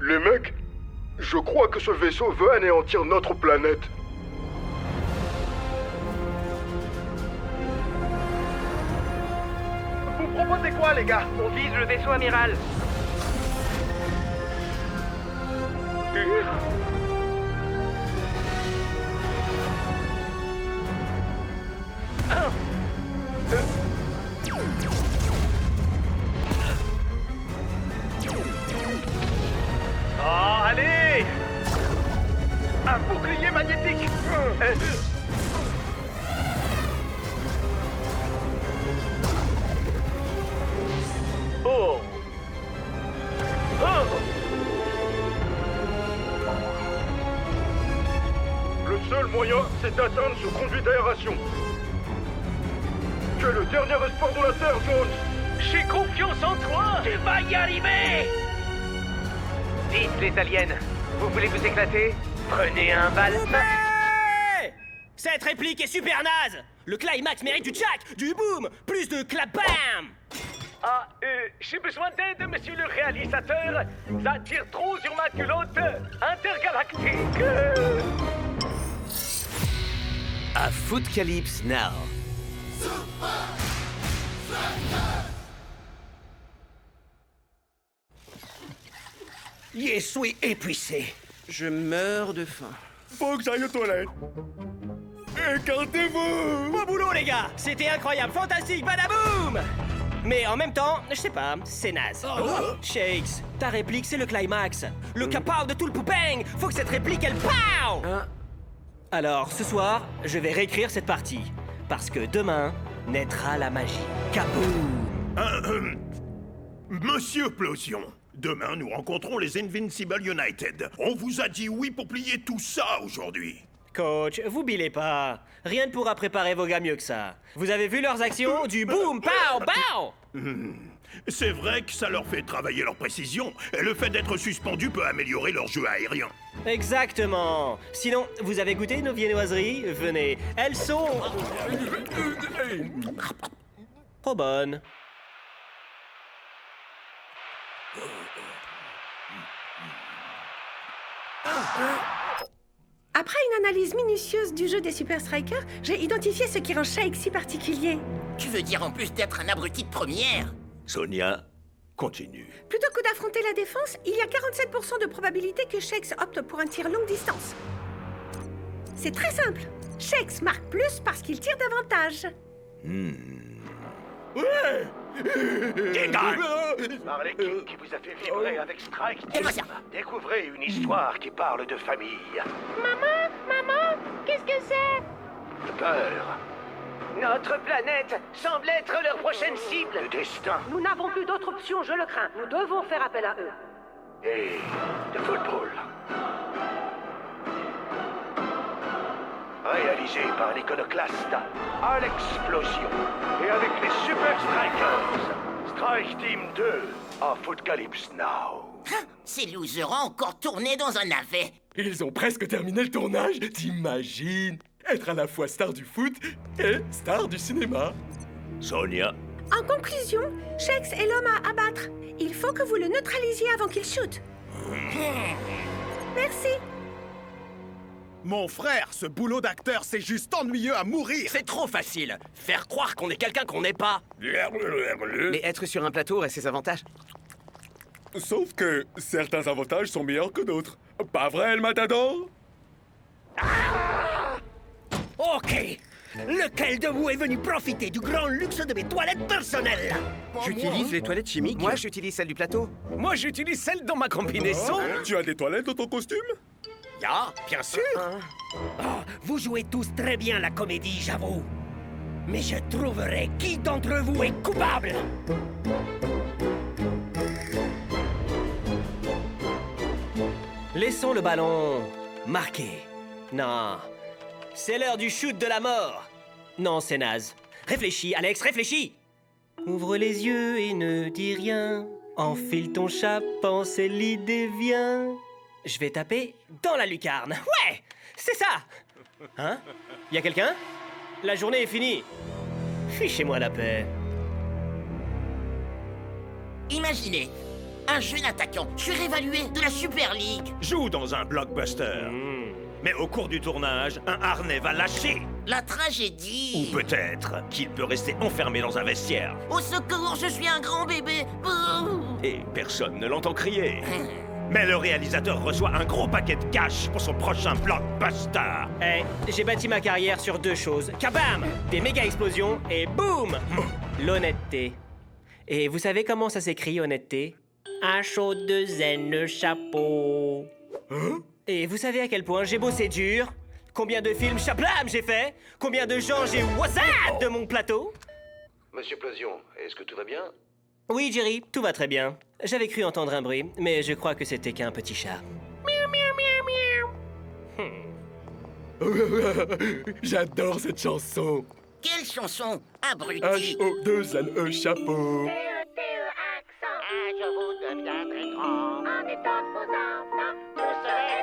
Les mecs, je crois que ce vaisseau veut anéantir notre planète. Vous proposez quoi, les gars? On vise le vaisseau amiral. Oh, allez! Un bouclier magnétique! Oh! Le seul moyen, c'est d'atteindre ce conduit d'aération. Tu es le dernier espoir de la Terre, Jones. J'ai confiance en toi. Tu vas y arriver. Vite, les aliens. Vous voulez vous éclater? Prenez un bal. Coupez! Cette réplique est super naze. Le climax mérite du tchac, du boom, plus de clap bam. Ah, j'ai besoin d'aide, monsieur le réalisateur. Ça tire trop sur ma culotte intergalactique. A Footcalypse Now. Je suis épuisé. Je meurs de faim. Faut que j'aille aux toilettes. Écartez-vous. Bon boulot, les gars. C'était incroyable, fantastique, badaboum. Mais en même temps, je sais pas, c'est naze. Shakes, ta réplique, c'est le climax. Le capao de tout le poupeng. Faut que cette réplique, elle pow. Alors, ce soir, je vais réécrire cette partie. Parce que demain, naîtra la magie. Kaboom! Monsieur Plosion, demain nous rencontrons les Invincible United. On vous a dit oui pour plier tout ça aujourd'hui. Coach, vous billez pas. Rien ne pourra préparer vos gars mieux que ça. Vous avez vu leurs actions? Du boom, pow, pow! C'est vrai que ça leur fait travailler leur précision, et le fait d'être suspendu peut améliorer leur jeu aérien. Exactement. Sinon, vous avez goûté nos viennoiseries? Venez. Elles sont... trop bonnes. Après une analyse minutieuse du jeu des Super Strikers, j'ai identifié ce qui rend Shake si particulier. Tu veux dire en plus d'être un abruti de première? Sonia, continue. Plutôt que d'affronter la défense, il y a 47% de probabilité que Shakes opte pour un tir longue distance. C'est très simple. Shakes marque plus parce qu'il tire davantage. Par l'équipe qui vous a fait vibrer avec Strike Et moi, ça. découvrez une histoire qui parle de famille, Maman, qu'est-ce que c'est? de peur, Notre planète semble être leur prochaine cible. de destin Nous n'avons plus d'autre option, je le crains. Nous devons faire appel à eux. et de football. Réalisé par l'iconoclaste à l'explosion et avec les Super Strikers. Strike Team 2 à Footcalypse Now. Ces losers ont encore tourné dans un navet. Ils ont presque terminé le tournage, t'imagines? Être à la fois star du foot et star du cinéma. Sonia, En conclusion, Shakes est l'homme à abattre. Il faut que vous le neutralisiez avant qu'il shoote. Merci. Mon frère, ce boulot d'acteur, c'est juste ennuyeux à mourir. C'est trop facile. Faire croire qu'on est quelqu'un qu'on n'est pas. Mais être sur un plateau aurait ses avantages. Sauf que certains avantages sont meilleurs que d'autres. Pas vrai, El Matador? Ok. Lequel de vous est venu profiter du grand luxe de mes toilettes personnelles? J'utilise les toilettes chimiques. Moi, j'utilise celles du plateau. Moi, j'utilise celle dans ma combinaison. Tu as des toilettes dans ton costume? Ya, bien sûr. Vous jouez tous très bien la comédie, j'avoue. Mais je trouverai qui d'entre vous est coupable. Laissons le ballon marquer. Non, c'est l'heure du shoot de la mort. Non, c'est naze. Réfléchis, Alex, réfléchis. Ouvre les yeux et ne dis rien. Enfile ton chapeau, c'est l'idée vient. Je vais taper dans la lucarne. Ouais, c'est ça. Hein? Y a quelqu'un? La journée est finie. Fichez-moi la paix. Imaginez, Un jeune attaquant, surévalué de la Super League. Joue dans un blockbuster. Mais au cours du tournage, un harnais va lâcher. La tragédie. Ou peut-être qu'il peut rester enfermé dans un vestiaire. Au secours, je suis un grand bébé. Bouh. Et personne ne l'entend crier. Mais le réalisateur reçoit un gros paquet de cash pour son prochain blockbuster. Hey, j'ai bâti ma carrière sur 2 choses. Kabam! Des méga explosions et boum! L'honnêteté. Et vous savez comment ça s'écrit, honnêteté? Un chaud de zen chapeau. Et vous savez à quel point j'ai bossé dur? Combien de films chablam j'ai fait? Combien de gens j'ai whatsapp de mon plateau? Monsieur Plosion, est-ce que tout va bien? Oui, Jerry, tout va très bien. J'avais cru entendre un bruit, mais je crois que c'était qu'un petit chat. J'adore cette chanson. Quelle chanson, abruti. H-O-2-N-E chapeau. Je vous deviendrai grand. En étant de vos enfants, vous serez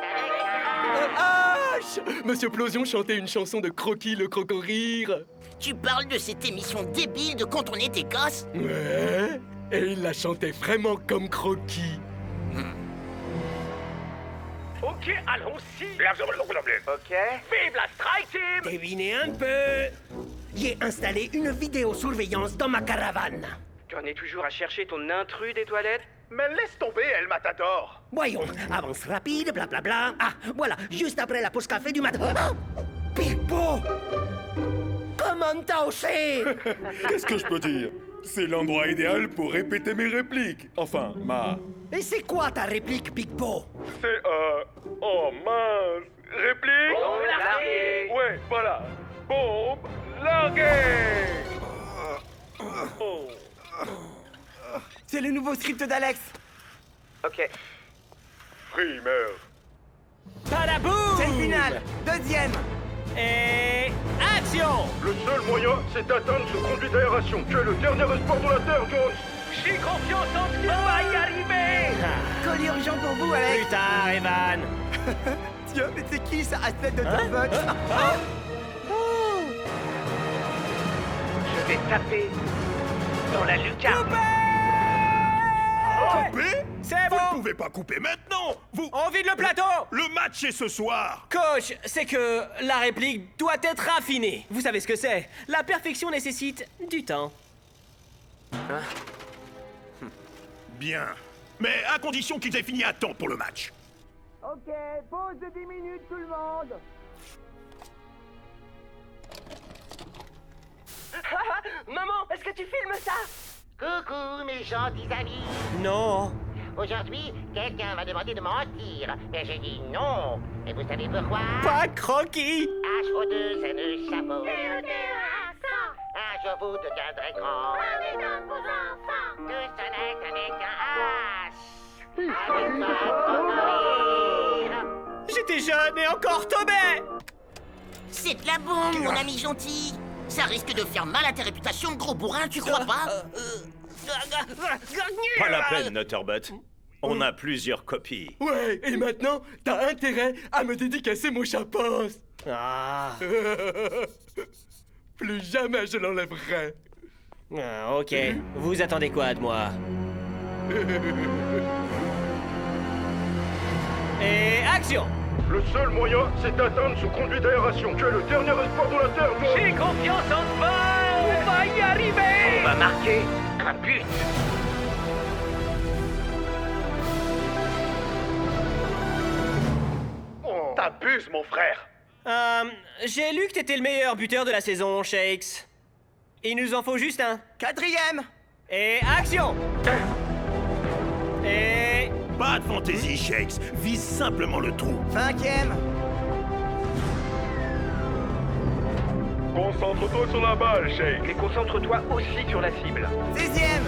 avec H! Monsieur Plosion chantait une chanson de Croquis le crocorire. Tu parles de cette émission débile de quand on était gosse? Ouais, et il la chantait vraiment comme Croquis. Ok, allons-y. Ok. Vive la Strike Team! Devinez un peu. J'ai installé une vidéosurveillance dans ma caravane. Tu en es toujours à chercher ton intrus des toilettes? Mais laisse tomber, El Matador. Voyons, avance rapide, blablabla. Ah, voilà, juste après la pause café du matin. Ah, Pipo! Comment t'as osé? Qu'est-ce que je peux dire? C'est l'endroit idéal pour répéter mes répliques. Enfin, ma... Et c'est quoi ta réplique, Pipo? C'est, oh mince... Réplique? Bombe larguée! Ouais, voilà. Bombe larguée! Oh. C'est le nouveau script d'Alex. Ok. Primeur. Padaboum! C'est le final. Deuxième. Et... action! Le seul moyen, c'est d'atteindre ce conduit d'aération. Tu es le dernier espoir de la Terre, Jones. J'ai confiance en toi, on va y arriver! Colis urgent pour vous, Alex. Plus tard, Evan. Tiens, mais c'est qui ça, athlète de Talbot? Je vais taper dans la lucarne. Couper? C'est Vous ne bon! pouvez pas couper maintenant. Vous... On vide le plateau! Le match est ce soir. Coach, c'est que la réplique doit être raffinée. Vous savez ce que c'est? La perfection nécessite du temps. Bien. Mais à condition qu'ils aient fini à temps pour le match. Ok, pause de 10 minutes, tout le monde. Maman, est-ce que tu filmes ça? Coucou, mes gentils amis. Non. Aujourd'hui, quelqu'un m'a demandé de mentir, mais j'ai dit non. Et vous savez pourquoi? Pas croquis! H-O-2-N-E chapeau. Je vous deviendrai grand. Avec vos enfants. Tout ce n'est qu'un H. Avec ma crocorire. J'étais jeune et encore tombé! C'est de la bombe, mon ami gentil. Ça risque de faire mal à ta réputation de gros bourrin, tu crois pas? Pas la peine, Nutterbut. On a plusieurs copies. Ouais, et maintenant, t'as intérêt à me dédicacer mon chapeau. Ah. Plus jamais je l'enlèverai. Ah, ok. Vous attendez quoi de moi? Et action! Le seul moyen, c'est d'atteindre ce conduit d'aération. Tu es le dernier espoir de la Terre, Jones. J'ai confiance en toi, on va y arriver! On va marquer un but. T'abuses, mon frère. J'ai lu que t'étais le meilleur buteur de la saison, Shakes. Il nous en faut juste un. 4e. Et action! Et... Pas de fantaisie, Shakes. Vise simplement le trou. 5e. Concentre-toi sur la balle, Shake. Mais concentre-toi aussi sur la cible. 6e.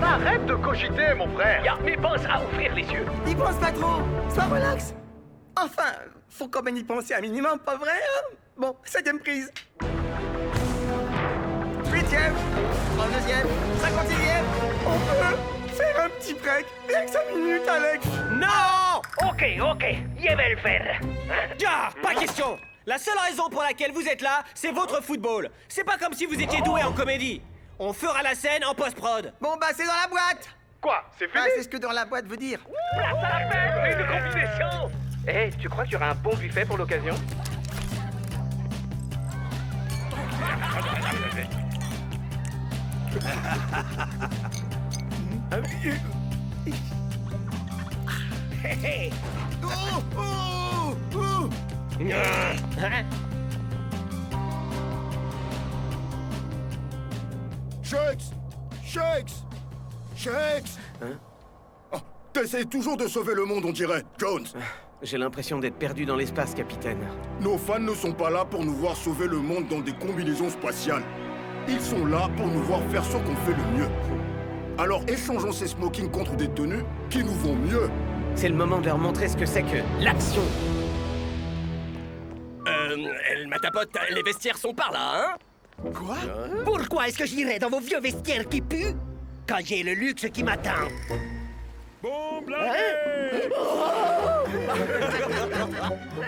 Arrête de cogiter, mon frère. Mais pense à ouvrir les yeux. N'y pense pas trop. Sois relax. Enfin, faut quand même y penser un minimum, pas vrai, hein? Bon, 7e prise. 8e. 32e. 56e. On peut faire un petit break. Rien que 5 minutes, Alex. Non! Ok, je vais le faire. Ah, pas question! La seule raison pour laquelle vous êtes là, c'est votre football. C'est pas comme si vous étiez doué en comédie. On fera la scène en post-prod. Bon, bah, c'est dans la boîte. Quoi? C'est fini? Ah, c'est ce que dans la boîte veut dire. Place à la fête, une combinaison. Eh, tu crois qu'il y aura un bon buffet pour l'occasion? Shakes! Shakes! Shakes! Oh, t'essayes toujours de sauver le monde, on dirait, Jones. J'ai l'impression d'être perdu dans l'espace, capitaine. Nos fans ne sont pas là pour nous voir sauver le monde dans des combinaisons spatiales. Ils sont là pour nous voir faire ce qu'on fait le mieux. Alors échangeons ces smokings contre des tenues qui nous vont mieux. C'est le moment de leur montrer ce que c'est que l'action. Ma tapote, les vestiaires sont par là, hein? Quoi? Pourquoi est-ce que j'irais dans vos vieux vestiaires qui puent quand j'ai le luxe qui m'attend? Bon, blague!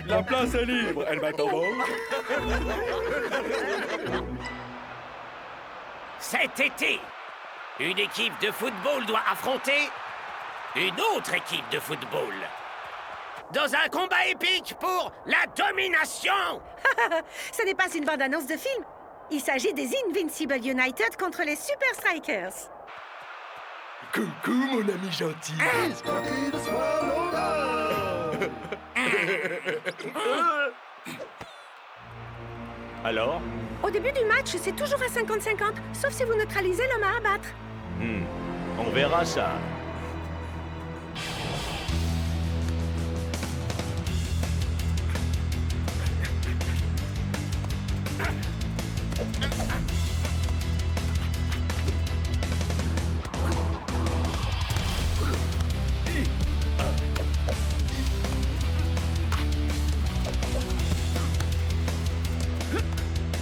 La place est libre, elle m'attend. Cet été, une équipe de football doit affronter une autre équipe de football. Dans un combat épique pour la domination! Ce n'est pas une bande-annonce de film. Il s'agit des Invincible United contre les Super Strikers. Coucou, mon ami gentil. Alors? Au début du match, c'est toujours à 50-50, sauf si vous neutralisez l'homme à abattre. On verra ça.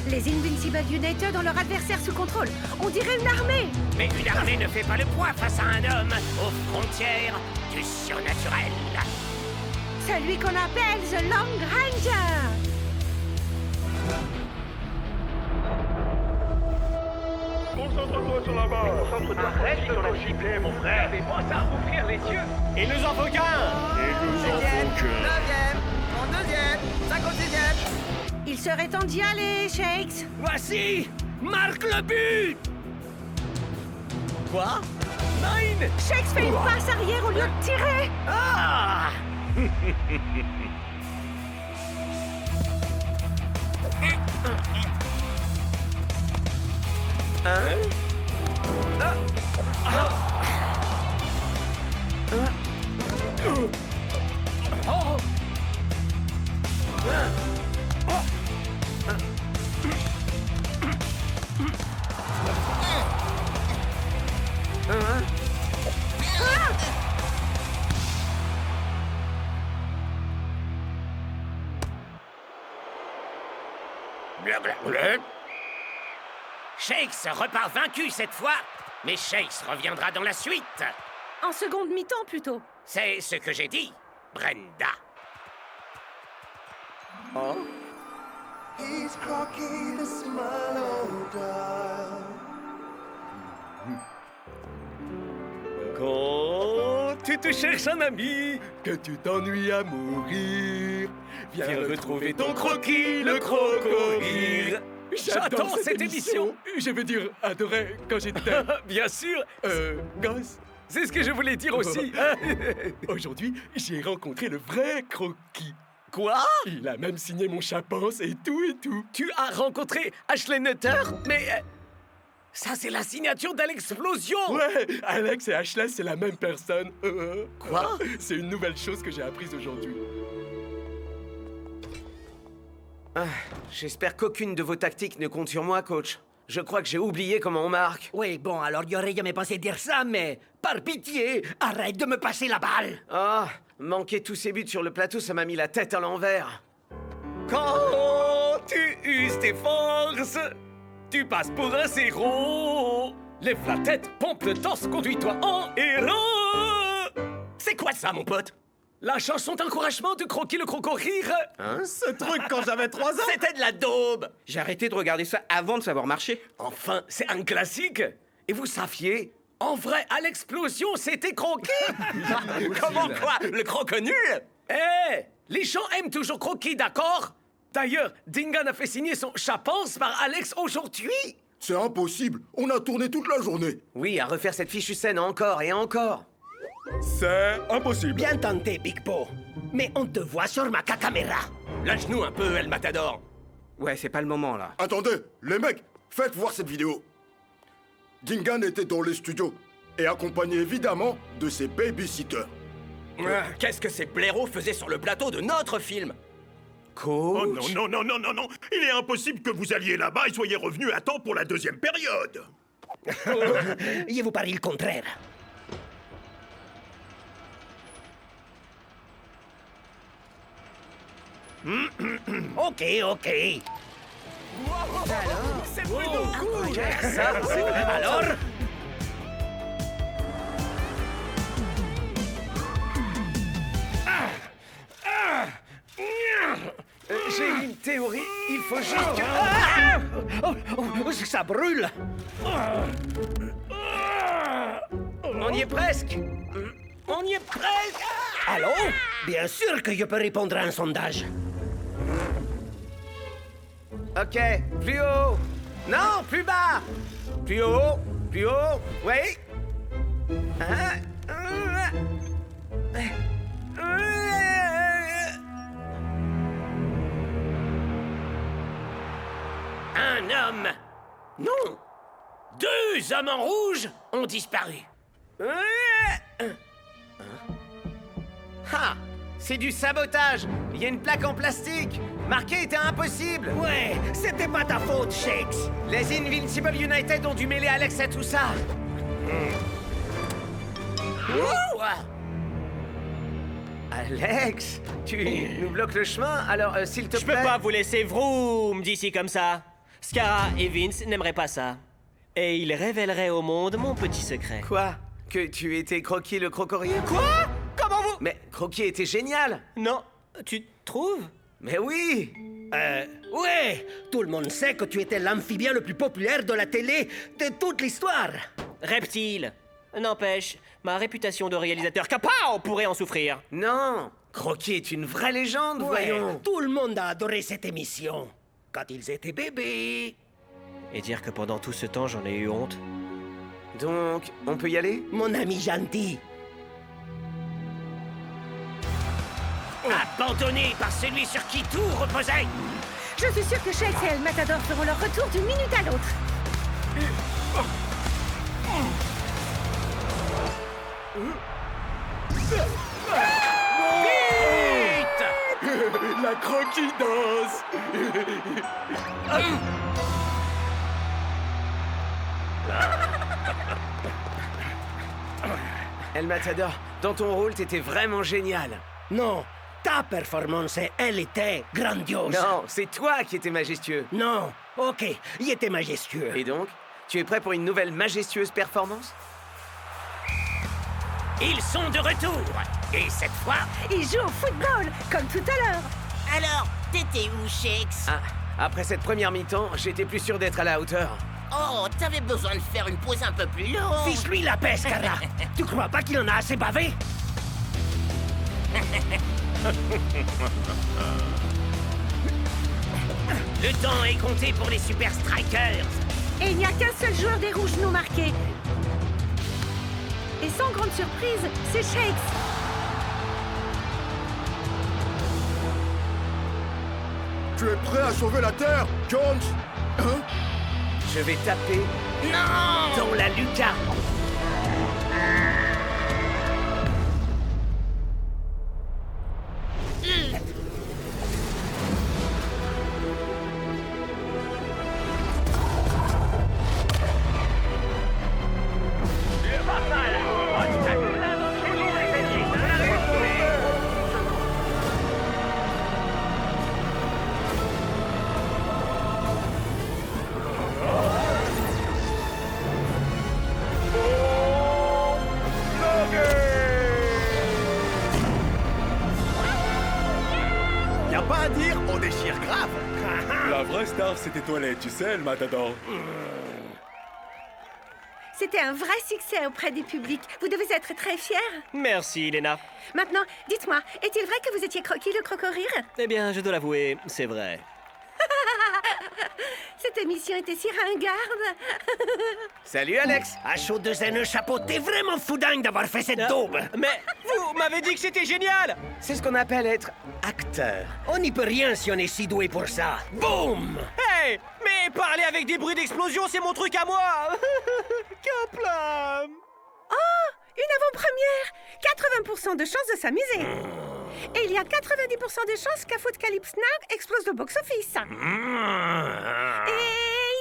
Les Invincible United ont leur adversaire sous contrôle. On dirait une armée. Mais une armée ne fait pas le poids face à un homme aux frontières du surnaturel. Celui qu'on appelle The Long Ranger. Concentre-toi sur la barre. Concentre-toi. Arrête de cogiter, mon frère. Mais moi, ça à ouvrir les yeux. Il nous en faut qu'un! Neuvième, en deuxième, 56e. Il serait temps d'y aller, Shakes. Voici! Marque le but! Quoi? Nine! Shakes fait une passe arrière au lieu de tirer. Ah! Shakes repart vaincu cette fois, mais Shakes reviendra dans la suite. En seconde mi-temps, plutôt. C'est ce que j'ai dit, Brenda. Oh? He's cocky, the smile, oh, darling. Quand tu te cherches un ami, que tu t'ennuies à mourir, viens retrouver ton croquis, le croco-rire. J'adore cette émission. Je veux dire, adorais quand j'étais... Bien sûr. Gosse. C'est ce que je voulais dire aussi. Aujourd'hui, j'ai rencontré le vrai croquis. Quoi? Il a même signé mon chapance et tout et tout. Tu as rencontré Ashley Nutter? Mais... ça, c'est la signature d'Alexplosion! Ouais, Alex et Ashley, c'est la même personne. Quoi? C'est une nouvelle chose que j'ai apprise aujourd'hui. J'espère qu'aucune de vos tactiques ne compte sur moi, coach. Je crois que j'ai oublié comment on marque. Oui, bon, alors il aurait jamais pensé dire ça, mais par pitié, arrête de me passer la balle. Ah, manquer tous ces buts sur le plateau, ça m'a mis la tête à l'envers. Quand tu uses tes forces, tu passes pour un zéro. Lève la tête, pompe le torse, conduis-toi en héros. C'est quoi ça, mon pote? La chanson d'encouragement de Croquis le Croco-Rire? Hein? Ce truc quand j'avais 3 ans? C'était de la daube! J'ai arrêté de regarder ça avant de savoir marcher. Enfin, c'est un classique! Et vous saviez En vrai, à l'explosion, c'était Croquis. Comment quoi? Le croque nul? Eh, les gens aiment toujours Croquis, d'accord? D'ailleurs, Dingan a fait signer son chapance par Alex aujourd'hui. C'est impossible. On a tourné toute la journée. Oui, à refaire cette fichue scène encore et encore. C'est impossible. Bien tenté, Big Po. Mais on te voit sur ma caméra. Lâche-nous un peu, El Matador. Ouais, c'est pas le moment, là. Attendez, les mecs, faites voir cette vidéo. Dingan était dans les studios et accompagné évidemment de ses babysitters. Qu'est-ce que ces blaireaux faisaient sur le plateau de notre film? Oh non, non, non, non, non, non. Il est impossible que vous alliez là-bas et soyez revenus à temps pour la deuxième période. Je vous parie le contraire. Ok. C'est plutôt cool. Alors? J'ai une théorie, il faut juste que... Ça brûle. On y est presque. On y est presque. Allô? Bien sûr que je peux répondre à un sondage. Ok, plus haut. Non, plus bas. Plus haut, plus haut. Oui. Un homme. Non. Deux hommes en rouge ont disparu. Ah, c'est du sabotage. Il y a une plaque en plastique. Marqué était impossible. Ouais, c'était pas ta faute, Shakes. Les Invincible United ont dû mêler Alex à tout ça. Wow. Alex, tu nous bloques le chemin, alors s'il te plaît... Je peux pas vous laisser vroom d'ici comme ça. Scara et Vince n'aimeraient pas ça. Et ils révéleraient au monde mon petit secret. Quoi? Que tu étais Croquis le crocorier? Quoi? Comment vous... Mais Croquis était génial. Non, tu trouves? Mais oui. Ouais, tout le monde sait que tu étais l'amphibien le plus populaire de la télé de toute l'histoire. Reptile. N'empêche, ma réputation de réalisateur capao pourrait en souffrir. Non, Croquis est une vraie légende, voyons. Tout le monde a adoré cette émission. Quand ils étaient bébés. Et dire que pendant tout ce temps, j'en ai eu honte. Donc, on peut y aller? Mon ami gentil. Abandonné par celui sur qui tout reposait. Je suis sûr que Shakes et El Matador feront leur retour d'une minute à l'autre. La croquis danse. El Matador, dans ton rôle, t'étais vraiment génial. Non, ta performance, elle était grandiose. Non, c'est toi qui étais majestueux. Non, ok, il était majestueux. Et donc, tu es prêt pour une nouvelle majestueuse performance? Ils sont de retour. Et cette fois... Ils jouent au football, comme tout à l'heure. Alors, t'étais où, Shakes? Ah, après cette première mi-temps, j'étais plus sûr d'être à la hauteur. Oh, t'avais besoin de faire une pause un peu plus longue. Fiche-lui la paix, Scara. Tu crois pas qu'il en a assez bavé? Le temps est compté pour les Super Strikers. Et il n'y a qu'un seul joueur des rouges non marqués. Et sans grande surprise, c'est Shakes. Tu es prêt à sauver la Terre, Jones? Hein? Je vais taper dans la lucarne. Y'a pas à dire, on déchire grave. La vraie star, c'était toilette, tu sais, El Matador. C'était un vrai succès auprès du public. Vous devez être très fiers. Merci, Lena. Maintenant, dites-moi, est-il vrai que vous étiez Croquis le croco-rire? Eh bien, je dois l'avouer, c'est vrai. Cette émission était si ringarde. Salut, Alex. À chaud de zen chapeau, t'es vraiment foudingue d'avoir fait cette daube. Mais vous m'avez dit que c'était génial. C'est ce qu'on appelle être acteur. On n'y peut rien si on est si doué pour ça. Boum! Hey, mais parler avec des bruits d'explosion, c'est mon truc à moi. Kaplan. Oh, une avant-première. 80% de chances de s'amuser. Et il y a 90% de chances qu'Apocalypse Now explose le box-office. Et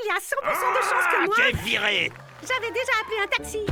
il y a 100% de chances que moi... T'es viré! J'avais déjà appelé un taxi.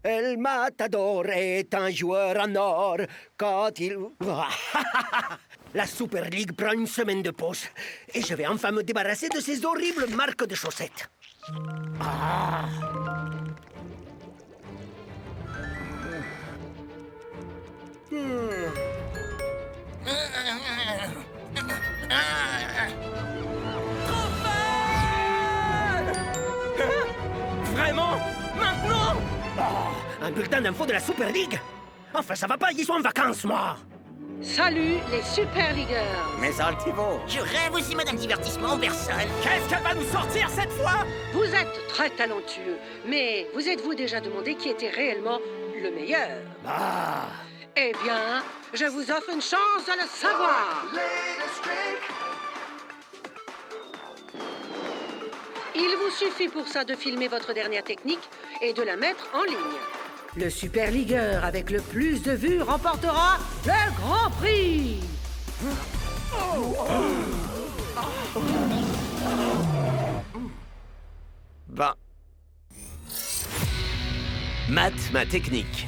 El Matador est un joueur en or quand il... La Super League prend une semaine de pause. Et je vais enfin me débarrasser de ces horribles marques de chaussettes. Ah. Vraiment? Maintenant? Oh, un bulletin d'info de la Super League? Enfin, ça va pas, ils sont en vacances, moi! Salut, les Super Leagueurs! Mais Altivo! Je rêve aussi, Madame Divertissement en personne. Qu'est-ce qu'elle va nous sortir cette fois? Vous êtes très talentueux, mais vous êtes-vous déjà demandé qui était réellement le meilleur? Ah. Eh bien, je vous offre une chance de le savoir! Il vous suffit pour ça de filmer votre dernière technique et de la mettre en ligne. Le Super Leagueur avec le plus de vues remportera le Grand Prix! Ben... Mate ma technique.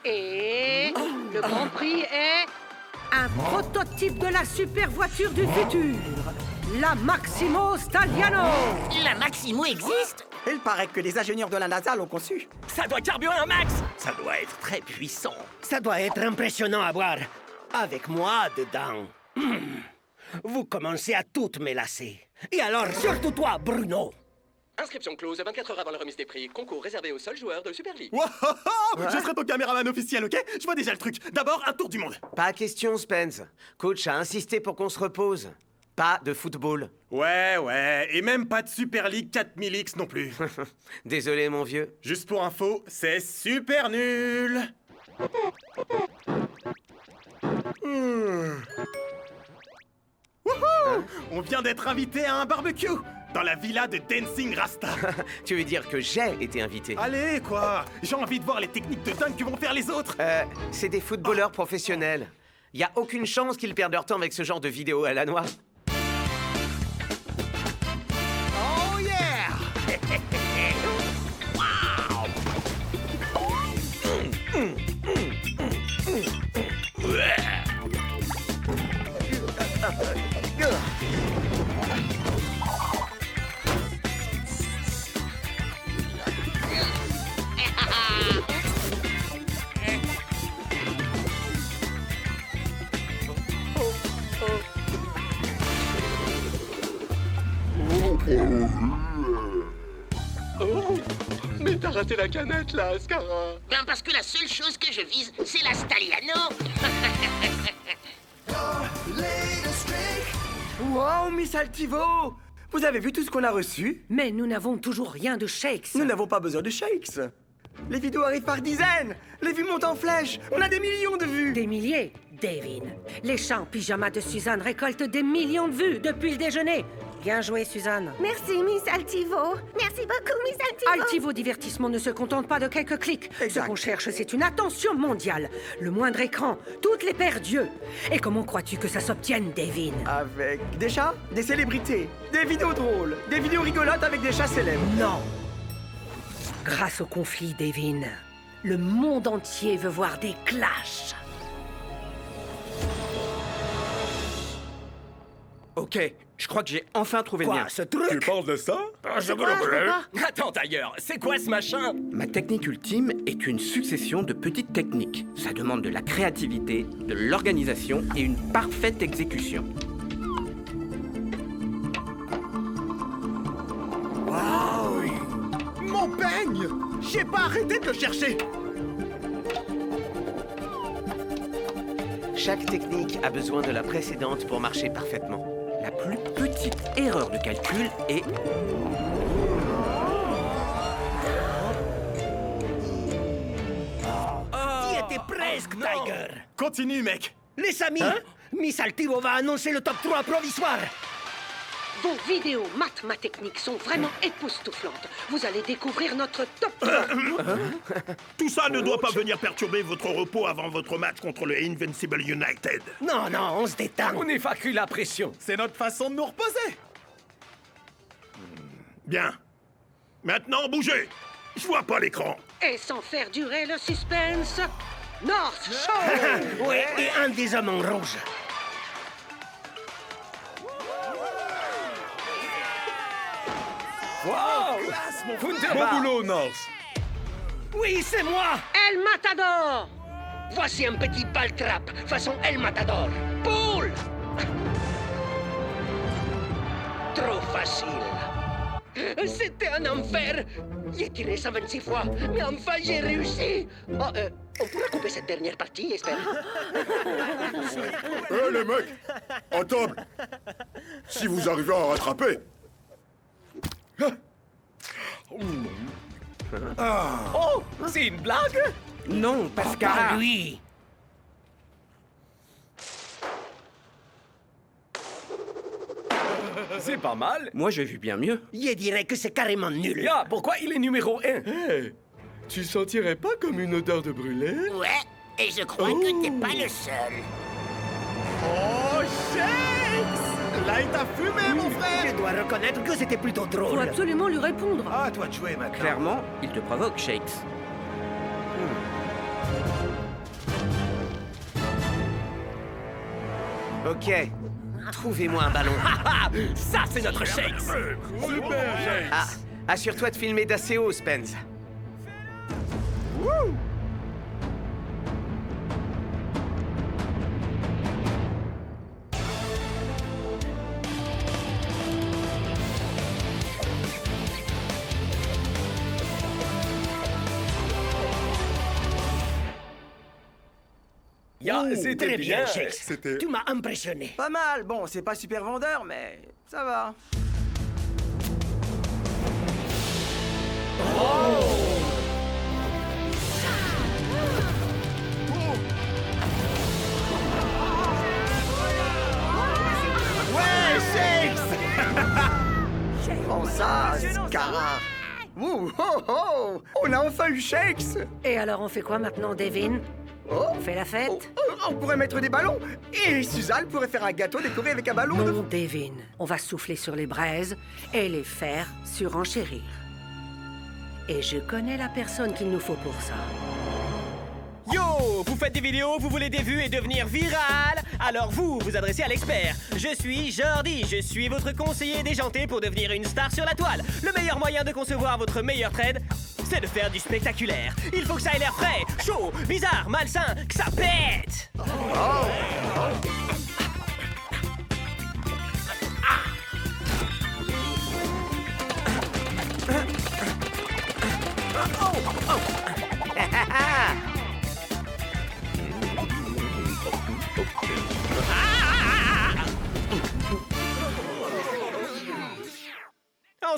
Et le Grand Prix est... Un prototype de la super voiture du futur. La Maximo Stalliano. La Maximo existe? Il paraît que les ingénieurs de la NASA l'ont conçu. Ça doit carburer un max! Ça doit être très puissant. Ça doit être impressionnant à voir. Avec moi dedans. Vous commencez à toutes me lasser. Et alors, surtout toi, Bruno. Inscription close 24 heures avant la remise des prix. Concours réservé aux seuls joueurs de Super League. Wow, je serai ton caméraman officiel, ok? Je vois déjà le truc. D'abord, un tour du monde. Pas question, Spence. Coach a insisté pour qu'on se repose. Pas de football. Ouais, et même pas de Super League 4000X non plus. Désolé, mon vieux. Juste pour info, c'est super nul. Wouhou! On vient d'être invité à un barbecue dans la villa de Dancing Rasta. Tu veux dire que j'ai été invité? Allez, quoi! J'ai envie de voir les techniques de dingue que vont faire les autres. C'est des footballeurs professionnels. Y a aucune chance qu'ils perdent leur temps avec ce genre de vidéo à la noix. Oh, mais t'as raté la canette, là, Ascara. Ben parce que la seule chose que je vise, c'est la Stalliano. Wow, Miss Altivo! Vous avez vu tout ce qu'on a reçu? Mais nous n'avons toujours rien de shakes. Nous n'avons pas besoin de shakes. Les vidéos arrivent par dizaines. Les vues montent en flèche. On a des millions de vues. Des milliers, Davin. Les chants pyjama de Suzanne récoltent des millions de vues depuis le déjeuner. Bien joué, Suzanne. Merci, Miss Altivo. Merci beaucoup, Miss Altivo. Altivo Divertissement ne se contente pas de quelques clics. Exact. Ce qu'on cherche, c'est une attention mondiale. Le moindre écran, toutes les paires d'yeux. Et comment crois-tu que ça s'obtienne, Davin? Avec des chats, des célébrités, des vidéos drôles, des vidéos rigolotes avec des chats célèbres. Non. Grâce au conflit, Davin, le monde entier veut voir des clashs. Ok, je crois que j'ai enfin trouvé le Quoi, mien. ce truc? Tu parles de ça? Attends d'ailleurs, c'est quoi ce machin? Ma technique ultime est une succession de petites techniques. Ça demande de la créativité, de l'organisation et une parfaite exécution. Mon peigne! J'ai pas arrêté de le chercher! Chaque technique a besoin de la précédente pour marcher parfaitement. La plus petite erreur de calcul est... T'y étais presque, Tiger. Continue, mec! Les amis, Miss Altivo va annoncer le top 3 provisoire. Vos vidéos ma technique sont vraiment époustouflantes. Vous allez découvrir notre top 3. Tout ça ne doit pas venir perturber votre repos avant votre match contre le Invincible United. Non, non, on se détend. On évacue la pression. C'est notre façon de nous reposer! Bien. Maintenant, bougez. Je vois pas l'écran. Et sans faire durer le suspense, North Show. Oui, et un des hommes en rouge. Wow! Bon boulot, North. Oui, c'est moi. El Matador. Voici un petit ball trap façon El Matador. Poule. Trop facile. C'était un enfer. J'ai tiré ça 26 fois, mais enfin j'ai réussi. Oh, on pourra couper cette dernière partie, j'espère. Hé les mecs! À table! Si vous arrivez à rattraper... Oh, c'est une blague? Non, Pascal. Pas lui. C'est pas mal. Moi, j'ai vu bien mieux. Je dirais que c'est carrément nul. Ya, pourquoi il est numéro 1? Hey, tu sentirais pas comme une odeur de brûlé? Ouais, et je crois que t'es pas le seul. Oh, Shakes! Là, il t'a fumé, mon frère! Je dois reconnaître que c'était plutôt Faut drôle. absolument lui répondre. Ah, toi de jouer maintenant. Clairement, il te provoque, Shakes. Ok. Trouvez-moi un ballon. Ça, c'est notre Shakes. Super, Shakes. Ah, assure-toi de filmer d'assez haut, Spence. Ya, c'était Très bien, bien. Shakes. C'était... Tu m'as impressionné. Pas mal. Bon, c'est pas super vendeur, mais ça va. Ouais, Shakes! Prends ça, Scara. Ouh, oh, oh! On a enfin eu Shakes! Et alors, on fait quoi maintenant, Davin? Oh! On fait la fête? On pourrait mettre des ballons! Et Suzanne pourrait faire un gâteau décoré avec un ballon de... Non, Davin. On va souffler sur les braises et les faire surenchérir. Et je connais la personne qu'il nous faut pour ça. Yo, vous faites des vidéos, vous voulez des vues et devenir viral? Alors vous adressez à l'expert. Je suis Jordi, je suis votre conseiller déjanté pour devenir une star sur la toile. Le meilleur moyen de concevoir votre meilleur trade, c'est de faire du spectaculaire. Il faut que ça ait l'air frais, chaud, bizarre, malsain, que ça pète.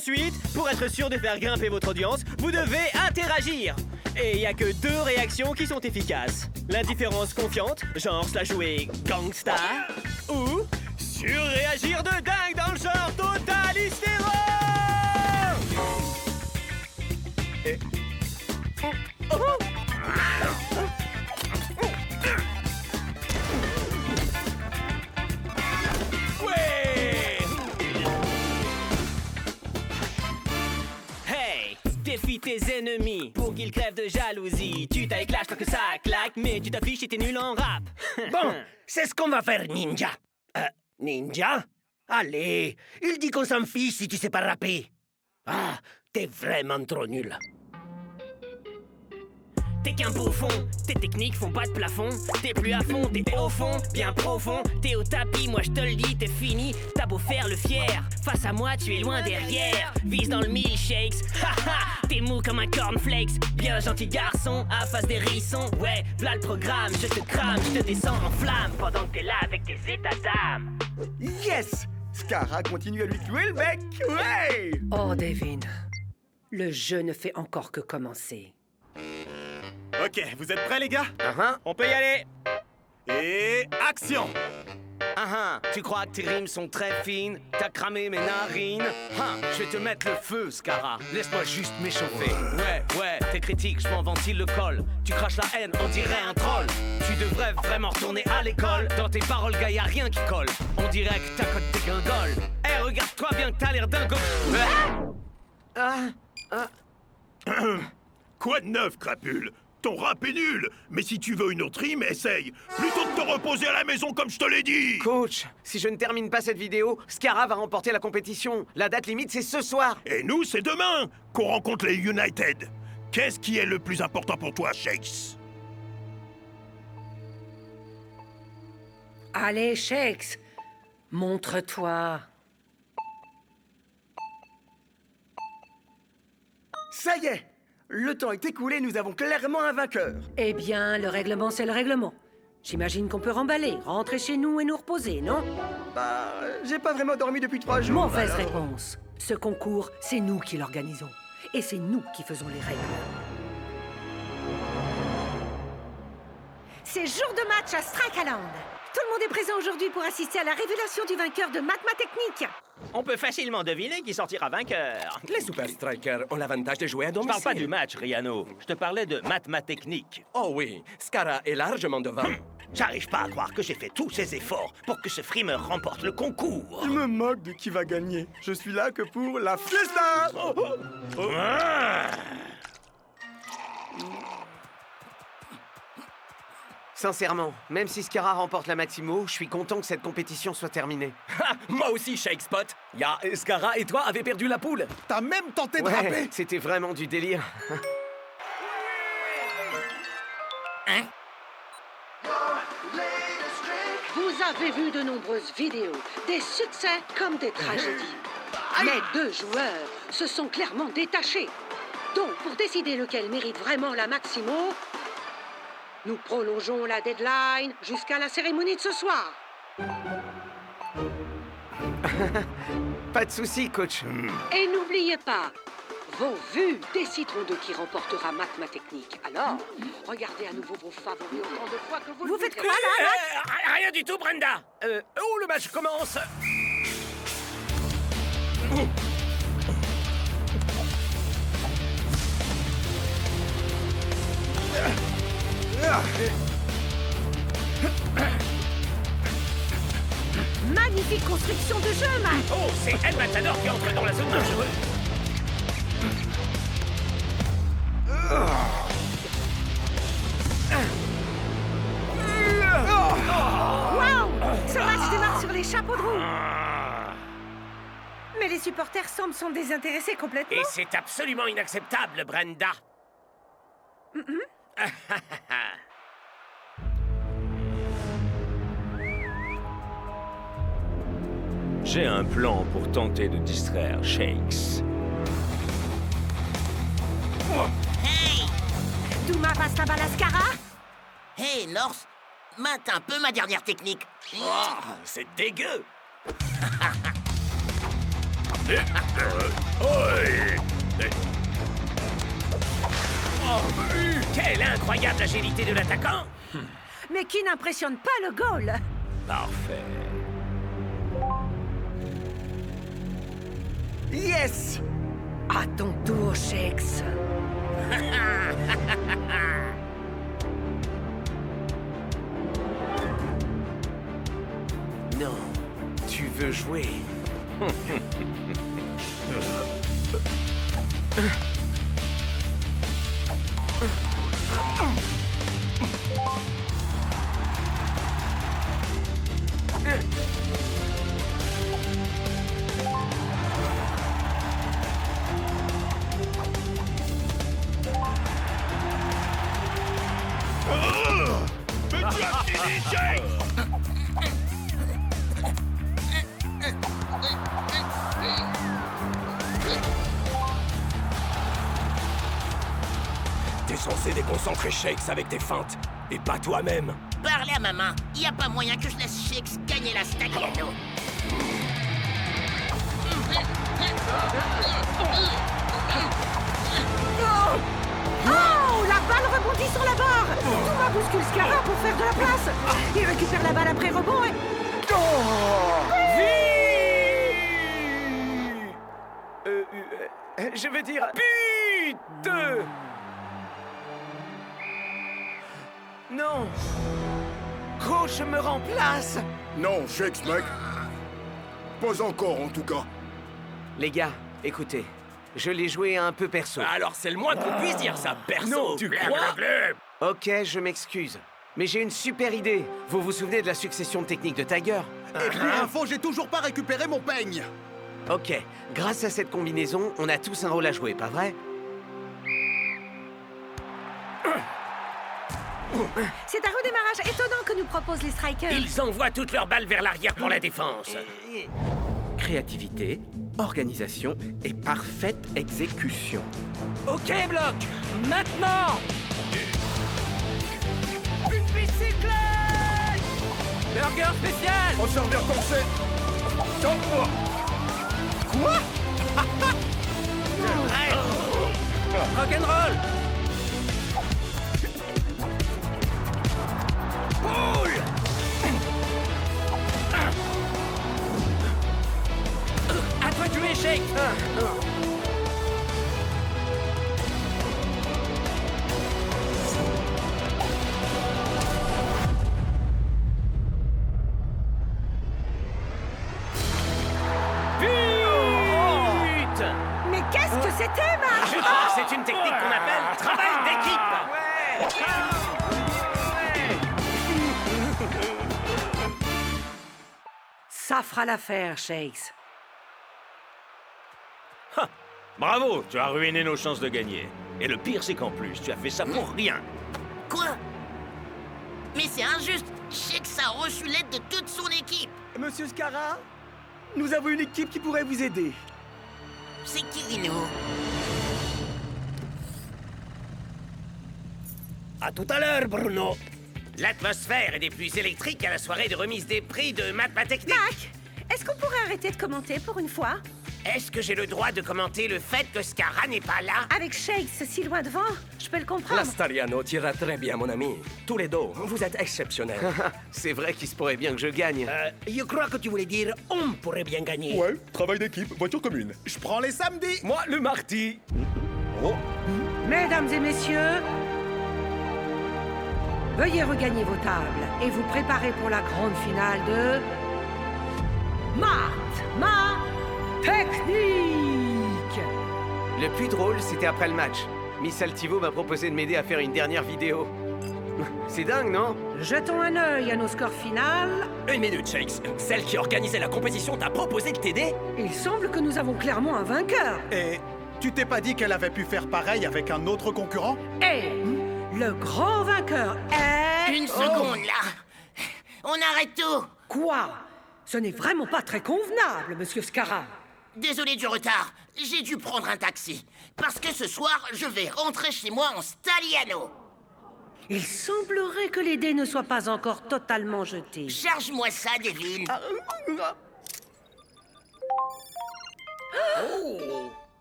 Ensuite, pour être sûr de faire grimper votre audience, vous devez interagir. Et il y a que 2 réactions qui sont efficaces. L'indifférence confiante, genre se la jouer gangsta, ou surréagir de dingue dans le genre total hystéro. Défie tes ennemis pour qu'ils crèvent de jalousie. Tu t'éclates tant que ça claque, mais tu t'affiches et t'es nul en rap. Bon, c'est ce qu'on va faire, Ninja. Ninja? Allez, il dit qu'on s'en fiche si tu sais pas rapper. Ah, t'es vraiment trop nul. T'es qu'un bouffon, tes techniques font pas de plafond. T'es plus à fond, t'es au fond, bien profond. T'es au tapis, moi je te le dis, t'es fini. T'as beau faire le fier, face à moi tu es loin derrière. Vise dans le milkshakes, haha. T'es mou comme un cornflakes. Bien gentil garçon, à face des hérissons. Ouais, v'là le programme, je te crame, je te descends en flamme pendant que t'es là avec tes états d'âme. Yes! Scara continue à lui clouer le bec, ouais! Oh, Devin, le jeu ne fait encore que commencer. Ok, vous êtes prêts les gars? On peut y aller. Et action! Tu crois que tes rimes sont très fines? T'as cramé mes narines? Je vais te mettre le feu, Scara. Laisse-moi juste m'échauffer. Ouais, t'es critique, je m'en ventile le col. Tu craches la haine, on dirait un troll. Tu devrais vraiment retourner à l'école. Dans tes paroles, gars, y'a rien qui colle. On dirait que t'as côté tes guingoles. Eh, regarde-toi bien que t'as l'air dingo. Quoi de neuf, crapule? Ton rap est nul, mais si tu veux une autre rime, essaye. Plutôt de te reposer à la maison comme je te l'ai dit. Coach, si je ne termine pas cette vidéo, Scara va remporter la compétition. La date limite, c'est ce soir. Et nous, c'est demain qu'on rencontre les United. Qu'est-ce qui est le plus important pour toi, Shakes? Allez, Shakes, montre-toi. Ça y est! Le temps est écoulé, nous avons clairement un vainqueur. Eh bien, le règlement, c'est le règlement. J'imagine qu'on peut remballer, rentrer chez nous et nous reposer, non? Bah, j'ai pas vraiment dormi depuis 3 jours. Mauvaise réponse. Ce concours, c'est nous qui l'organisons. Et c'est nous qui faisons les règles. C'est jour de match à Strikeland. Tout le monde est présent aujourd'hui pour assister à la révélation du vainqueur de Mathétechnique. On peut facilement deviner qui sortira vainqueur. Les Super Strikers ont l'avantage de jouer à domicile. Je parle pas du match, Riano. Je te parlais de Mathétechnique. Oh oui, Scara est largement devant. J'arrive pas à croire que j'ai fait tous ces efforts pour que ce frimeur remporte le concours. Je me moque de qui va gagner. Je suis là que pour la fiesta. Sincèrement, même si Scara remporte la Maximo, je suis content que cette compétition soit terminée. Moi aussi, Shake Spot. Scara et toi avez perdu la poule. T'as même tenté de Ouais, rapper. c'était vraiment du délire. Vous avez vu de nombreuses vidéos, des succès comme des tragédies. Mais 2 joueurs se sont clairement détachés. Donc, pour décider lequel mérite vraiment la Maximo, nous prolongeons la deadline jusqu'à la cérémonie de ce soir. Pas de souci, coach. Et n'oubliez pas, vos vues décideront de qui remportera Mathétechnique. Alors, regardez à nouveau vos favoris autant de fois que vous le faites voudrez. quoi, là, Rien du tout, Brenda. Oh, le match commence. Magnifique construction de jeu, Matt. Oh, c'est El Matador qui entre dans la zone dangereuse. Waouh! Ce match démarre sur les chapeaux de roue. Mais les supporters semblent s'en désintéresser complètement. Et c'est absolument inacceptable, Brenda. J'ai un plan pour tenter de distraire Shakes. Hey! Douma passe la balle à Scara. Hey, North, mate un peu ma dernière technique. C'est dégueu. Quelle incroyable agilité de l'attaquant! Mais qui n'impressionne pas le goal. Parfait. Yes! À ton tour, Shakes. Non, tu veux jouer. Mais tu as fini, Jake! T'es censé déconcentrer Shakes avec tes feintes, et pas toi-même. Parlez à maman. Y a pas moyen que je laisse Shakes gagner la Stagliano. Oh, la balle rebondit sur la barre. Thomas bouscule Scara pour faire de la place. Il récupère la balle après rebond et... Je veux dire... But! Non! Coach me remplace! Non, Shakes, mec. Pas encore, en tout cas. Les gars, écoutez. Je l'ai joué un peu perso. Alors c'est le moins qu'on puisse dire ça, perso. Non, tu crois? Blablabla. Ok, je m'excuse. Mais j'ai une super idée. Vous vous souvenez de la succession de techniques de Tiger? Et pour info, j'ai toujours pas récupéré mon peigne. Ok, grâce à cette combinaison, on a tous un rôle à jouer, pas vrai? C'est un redémarrage étonnant que nous proposent les strikers. Ils envoient toutes leurs balles vers l'arrière pour la défense. Créativité, organisation et parfaite exécution. Ok, bloc. Maintenant. Une bicyclette! Burger spécial. En servir corsé. Sors-moi. Quoi? Rock'n'roll. Boule. À toi de jouer, Shake. Mais qu'est-ce que c'était, Marc? C'est une technique qu'on appelle travail d'équipe. Ça fera l'affaire, Shakes. Bravo, tu as ruiné nos chances de gagner. Et le pire, c'est qu'en plus, tu as fait ça pour rien. Quoi? Mais c'est injuste. Shakes a reçu l'aide de toute son équipe. Monsieur Scara, nous avons une équipe qui pourrait vous aider. C'est qui, Rino? À tout à l'heure, Bruno. L'atmosphère est des plus électriques à la soirée de remise des prix de Mathématiques. Mac, est-ce qu'on pourrait arrêter de commenter pour une fois? Est-ce que j'ai le droit de commenter le fait que Scara n'est pas là? Avec Shakes si loin devant, je peux le comprendre. La Stariano tira très bien, mon ami. Tous les deux, vous êtes exceptionnels. C'est vrai qu'il se pourrait bien que je gagne. Je crois que tu voulais dire on pourrait bien gagner. Ouais, travail d'équipe, voiture commune. Je prends les samedis. Moi, le mardi. Oh. Mesdames et messieurs, veuillez regagner vos tables et vous préparer pour la grande finale de... Technique. Le plus drôle, c'était après le match. Miss Altivo m'a proposé de m'aider à faire une dernière vidéo. C'est dingue, non? Jetons un œil à nos scores finales. Une minute, Shakes. Celle qui organisait la compétition t'a proposé de t'aider? Il semble que nous avons clairement un vainqueur. Et tu t'es pas dit qu'elle avait pu faire pareil avec un autre concurrent? Et le grand vainqueur est... Une seconde, là. On arrête tout. Quoi? Ce n'est vraiment pas très convenable, monsieur Scara. Désolé du retard. J'ai dû prendre un taxi. Parce que ce soir, je vais rentrer chez moi en Staliano. Il semblerait que les dés ne soient pas encore totalement jetés. Charge-moi ça, Devin.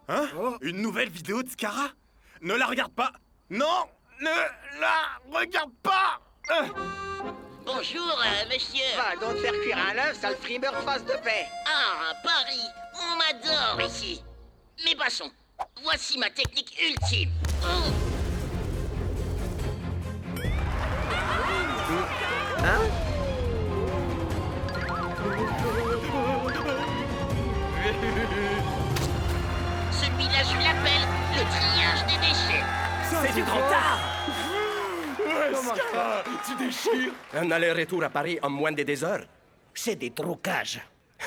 Hein? Une nouvelle vidéo de Scara? Ne la regarde pas! Non! Ne la regarde pas! Bonjour, monsieur. Va donc faire cuire un œuf, sale frimeur de face de paix. Ah, Paris, on m'adore ici. Mais passons. Voici ma technique ultime. Hein? Celui-là, je l'appelle le triage des déchets. C'est du grand art. Ouais, Scara, tu déchires. Un aller-retour à Paris en moins de 2 heures. C'est des trucages.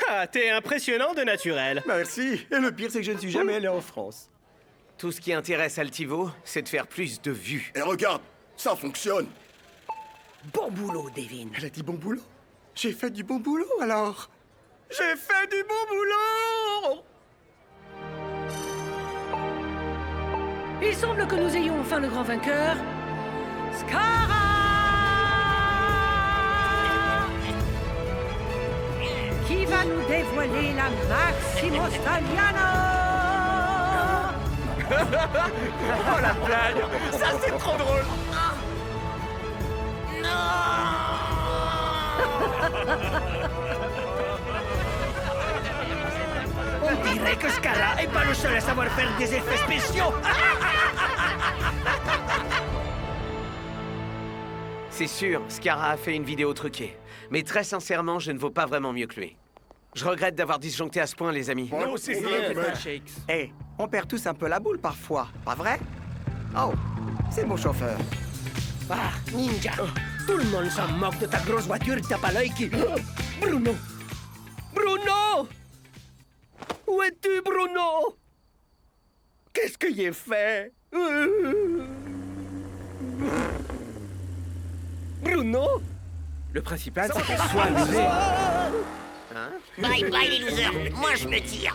Ah, t'es impressionnant de naturel. Merci. Et le pire, c'est que je ne suis jamais allé en France. Tout ce qui intéresse Altivo, c'est de faire plus de vues. Et regarde, ça fonctionne. Bon boulot, Devin. Elle a dit bon boulot. J'ai fait du bon boulot, alors. J'ai fait du bon boulot! Il semble que nous ayons enfin le grand vainqueur, Scara! Qui va nous dévoiler la Maximo Stagliano? Oh la blague! Ça c'est trop drôle! On dirait que Scara est pas le seul à savoir faire des effets spéciaux. C'est sûr, Scara a fait une vidéo truquée. Mais très sincèrement, je ne vaux pas vraiment mieux que lui. Je regrette d'avoir disjoncté à ce point, les amis. Non, c'est Shakes. Hey, on perd tous un peu la boule parfois, pas vrai? Oh, c'est mon chauffeur. Ah, Ninja, tout le monde s'en moque de ta grosse voiture et t'as pas l'œil qui... Bruno! Bruno! Où es-tu, Bruno? Qu'est-ce que j'ai fait? Bruno? Le principal, c'est qu'elle soit amusée. Bye bye les losers, moi je me tire.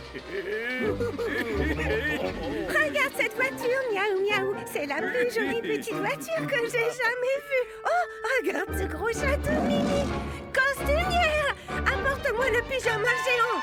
Regarde cette voiture, miaou miaou. C'est la plus jolie petite voiture que j'ai jamais vue. Oh, regarde ce gros château mini. Costumière, apporte-moi le pyjama géant.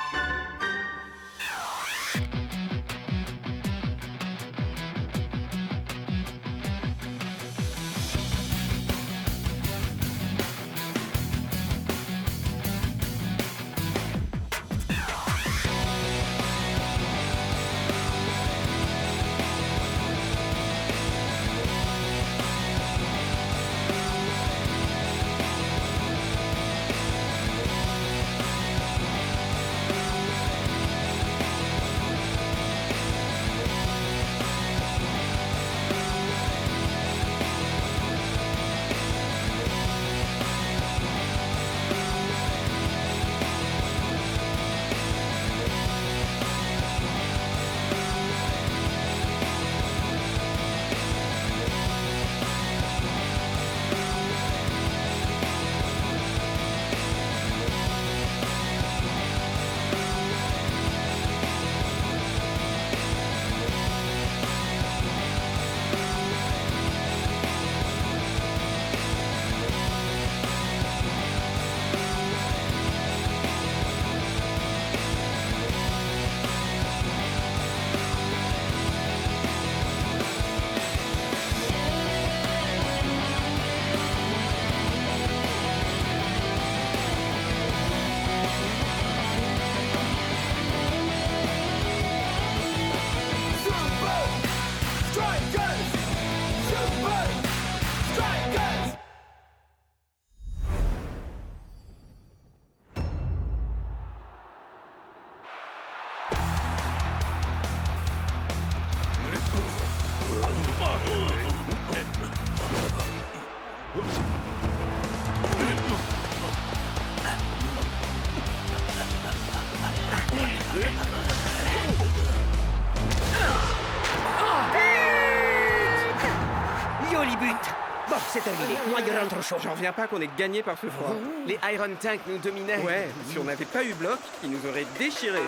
Joli but. Bon, c'est terminé. Moi, je rentre au chaud. J'en reviens pas qu'on ait gagné par ce froid. Les Iron Tank nous dominaient. Ouais, si on n'avait pas eu bloc, ils nous auraient déchirés.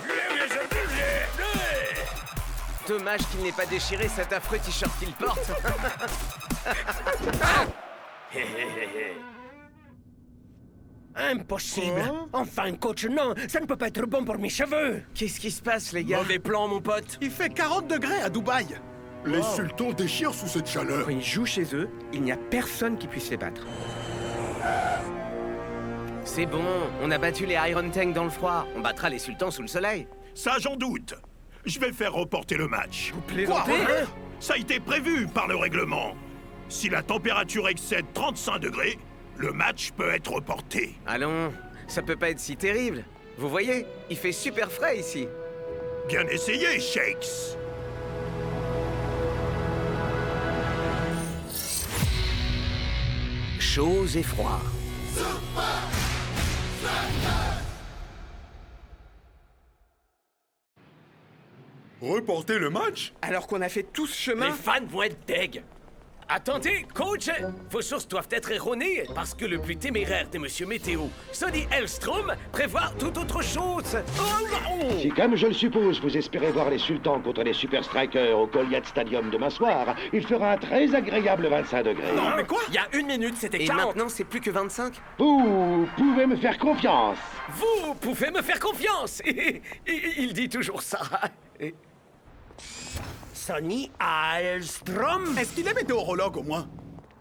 Dommage qu'il n'ait pas déchiré cet affreux t-shirt qu'il porte. Impossible. Enfin, coach, non, ça ne peut pas être bon pour mes cheveux. Qu'est-ce qui se passe, les gars? Mauvais plan, mon pote. Il fait 40 degrés à Dubaï. Les sultans déchirent sous cette chaleur. Quand ils jouent chez eux, il n'y a personne qui puisse les battre. C'est bon, on a battu les Iron Tank dans le froid. On battra les sultans sous le soleil. Ça, j'en doute. Je vais faire reporter le match. Vous plaisantez? Ça a été prévu par le règlement. Si la température excède 35 degrés, le match peut être reporté. Allons, ça peut pas être si terrible. Vous voyez, il fait super frais ici. Bien essayé, Shakes. Chaud et froid. Reporter le match? Alors qu'on a fait tout ce chemin... Les fans vont être deg. Attendez, coach! Vos sources doivent être erronées, parce que le plus téméraire des Monsieur Météo, Sonny Hellstrom, prévoit tout autre chose. Si, comme je le suppose, vous espérez voir les sultans contre les Super Strikers au Goliath Stadium demain soir, il fera un très agréable 25 degrés. Non, mais quoi? Il y a 1 minute, c'était 40. Et maintenant, c'est plus que 25? Vous pouvez me faire confiance. Vous pouvez me faire confiance! Il dit toujours ça. Sonny Hellstrom? Est-ce qu'il est météorologue au moins?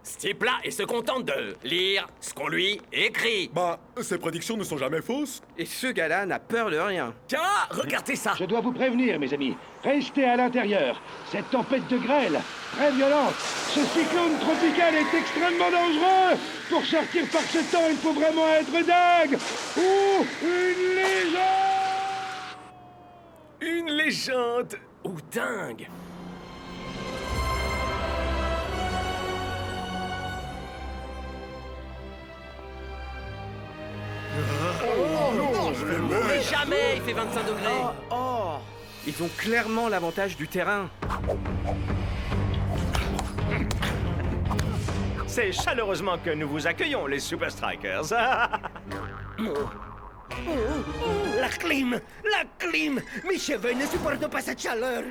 Ce type-là, il se contente de lire ce qu'on lui écrit. Bah, ses prédictions ne sont jamais fausses. Et ce gars-là n'a peur de rien. Tiens, regardez ça! Je dois vous prévenir, mes amis. Restez à l'intérieur. Cette tempête de grêle, très violente, ce cyclone tropical est extrêmement dangereux. Pour sortir par ce temps, il faut vraiment être dingue. Ou une légende. Une légende! Ou dingue! Non, je vais mourir. Mais jamais il fait 25 degrés. Ils ont clairement l'avantage du terrain. C'est chaleureusement que nous vous accueillons, les Super Strikers. La clim! La clim! Mes cheveux ne supportent pas cette chaleur!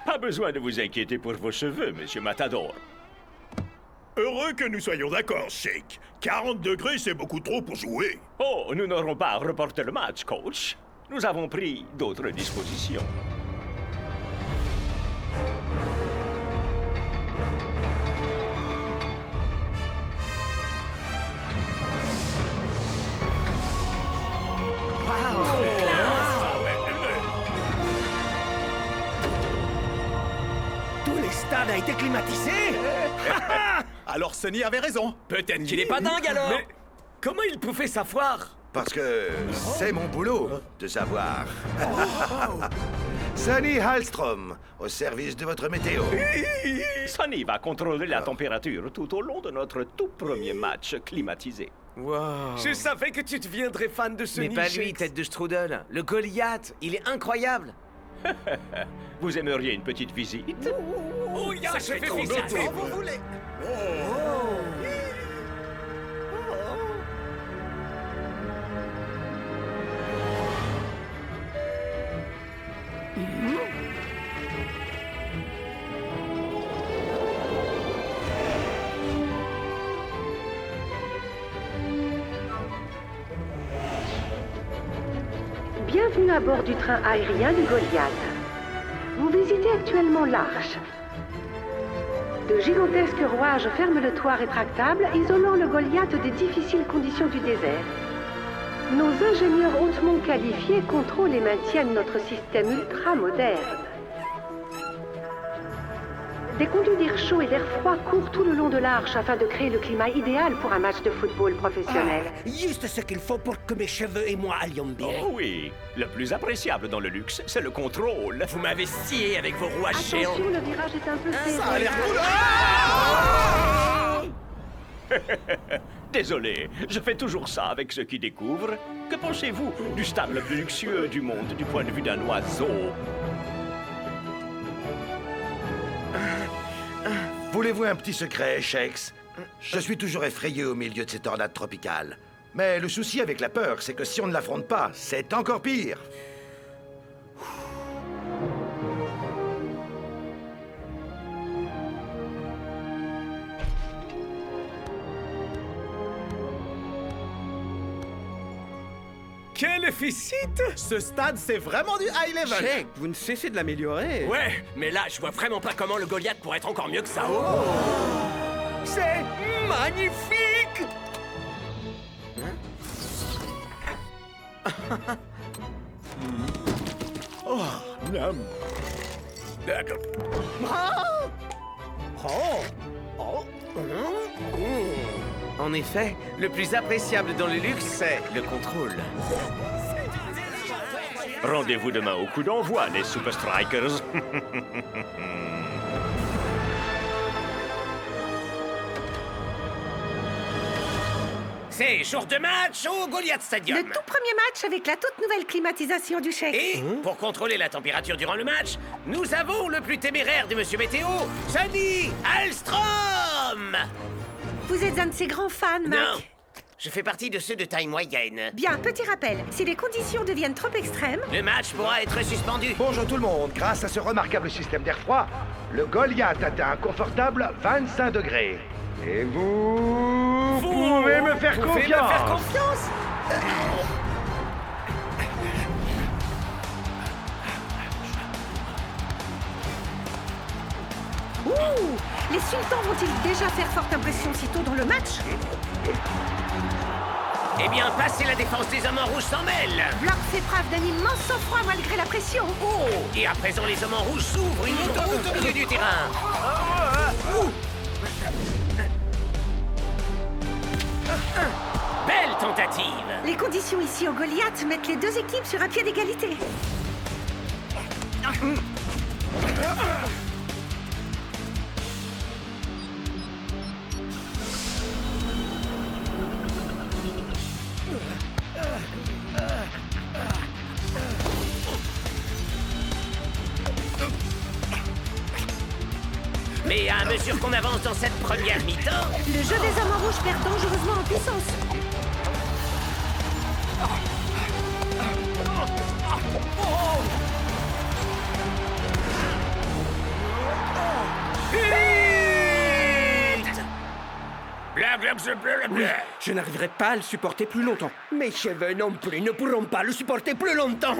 Pas besoin de vous inquiéter pour vos cheveux, Monsieur Matador. Heureux que nous soyons d'accord, Shake. 40 degrés, c'est beaucoup trop pour jouer. Oh, nous n'aurons pas à reporter le match, coach. Nous avons pris d'autres dispositions. Tout le stade a été climatisé! Alors Sonny avait raison. Peut-être qu'il est pas dingue alors. Mais comment il pouvait savoir? Parce que c'est mon boulot de savoir. Sonny Hellstrom, au service de votre météo. Sonny va contrôler la température tout au long de notre tout premier match climatisé. Wow. Je savais que tu deviendrais fan de Sonny. Mais pas lui, tête de strudel. Le Goliath, il est incroyable. Vous aimeriez une petite visite? Oh, y'a Ça fait trop visiter. longtemps. Vous voulez? Bienvenue à bord du train aérien du Goliath. Vous visitez actuellement l'Arche. De gigantesques rouages ferment le toit rétractable, isolant le Goliath des difficiles conditions du désert. Nos ingénieurs hautement qualifiés contrôlent et maintiennent notre système ultra moderne. Des conduits d'air chaud et d'air froid courent tout le long de l'Arche afin de créer le climat idéal pour un match de football professionnel. Juste ce qu'il faut pour que mes cheveux et moi allions bien. Oh oui, le plus appréciable dans le luxe, c'est le contrôle. Vous m'avez scié avec vos rouages géants. Attention, le virage est un peu serré. Ça a l'air cool. Désolé, je fais toujours ça avec ceux qui découvrent. Que pensez-vous du stade le plus luxueux du monde du point de vue d'un oiseau? Voulez-vous un petit secret, Shakes? Je suis toujours effrayé au milieu de ces tornades tropicales. Mais le souci avec la peur, c'est que si on ne l'affronte pas, c'est encore pire. Quel efficite! Ce stade, c'est vraiment du high level. Shake, vous ne cessez de l'améliorer. Ouais, mais là, je vois vraiment pas comment le Goliath pourrait être encore mieux que ça. C'est magnifique! Oh, miam. D'accord. En effet, le plus appréciable dans le luxe, c'est le contrôle. Rendez-vous demain au coup d'envoi, les Super Strikers. C'est jour de match au Goliath Stadium. Le tout premier match avec la toute nouvelle climatisation du chèque. Et, pour contrôler la température durant le match, nous avons le plus téméraire des Monsieur Météo, Sonny Alstrom. Vous êtes un de ses grands fans, Mac. Non, je fais partie de ceux de taille moyenne. Bien, petit rappel, si les conditions deviennent trop extrêmes... Le match pourra être suspendu. Bonjour tout le monde. Grâce à ce remarquable système d'air froid, le Goliath atteint un confortable 25 degrés. Et vous pouvez me faire confiance. Ouh! Les sultans vont-ils déjà faire forte impression si tôt dans le match? Eh bien, passez la défense des hommes en rouge s'en mêle. Block fait preuve d'un immense sang-froid malgré la pression. Oh! Et à présent, les hommes en rouge s'ouvrent une autoroute au milieu du terrain. Belle tentative. Les conditions ici au Goliath mettent les deux équipes sur un pied d'égalité. Mais à mesure qu'on avance dans cette première mi-temps... Le jeu des hommes en rouge perd dangereusement en puissance. Oui, je n'arriverai pas à le supporter plus longtemps. Mes cheveux non plus ne pourront pas le supporter plus longtemps.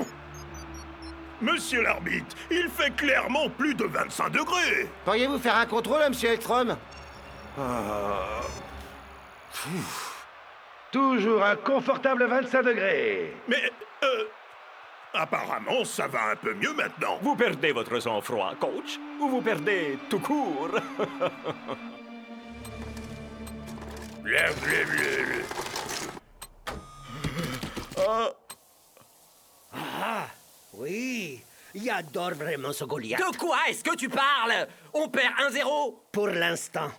Monsieur l'arbitre, il fait clairement plus de 25 degrés. Pourriez-vous faire un contrôle, monsieur Elstrom? Toujours un confortable 25 degrés. Mais, apparemment, ça va un peu mieux maintenant. Vous perdez votre sang-froid, coach, ou vous perdez tout court. Oui, j'adore vraiment ce Goliath. De quoi est-ce que tu parles? On perd 1-0. Pour l'instant.